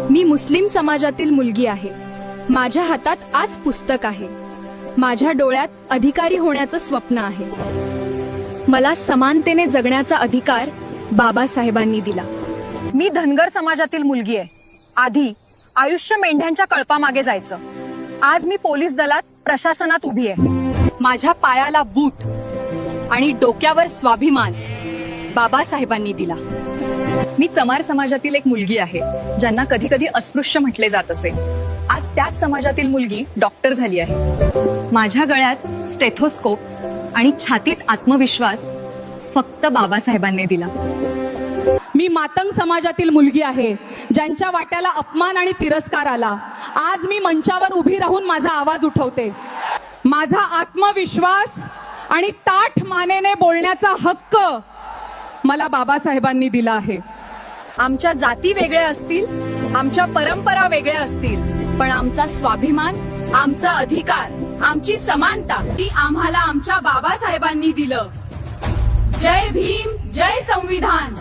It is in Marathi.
मी मुस्लिम समाजातील मुलगी आहे. माझ्या हातात आज पुस्तक आहे. माझ्या डोळ्यात अधिकारी होण्याचं स्वप्न आहे. मला समानतेने जगण्याचा अधिकार बाबासाहेबांनी दिला. मी धनगर समाजातील मुलगी आहे. आधी आयुष्य मेंढ्यांच्या कळपामागे जायचं. आज मी पोलीस दलात प्रशासनात उभी आहे. माझ्या पायाला बूट आणि डोक्यावर स्वाभिमान बाबासाहेबांनी दिला. मी चमार समाजातील एक मुलगी आहे, ज्यांना कधी कधी अस्पृश्य म्हटले जात असे. आज त्याच समाजातील मुलगी डॉक्टर झाली आहे. माझ्या गळ्यात स्टेथोस्कोप आणि छातीत आत्मविश्वास फक्त बाबासाहेबांनी दिला. मी मातंग समाजातील मुलगी आहे, ज्यांच्या वाट्याला अपमान आणि तिरस्कार आला. आज मी मंचावर उभी राहून माझा आवाज उठवते. माझा आत्मविश्वास आणि ताठ मानेने बोलण्याचा हक्क मला बाबासाहेबांनी दिला आहे. आमच्या जाती वेगळ्या असतील, आमच्या परंपरा वेगळ्या असतील, पण आमचा स्वाभिमान, आमचा अधिकार, आमची समानता ही आम्हाला आमच्या बाबासाहेबांनी दिलं. जय भीम, जय संविधान.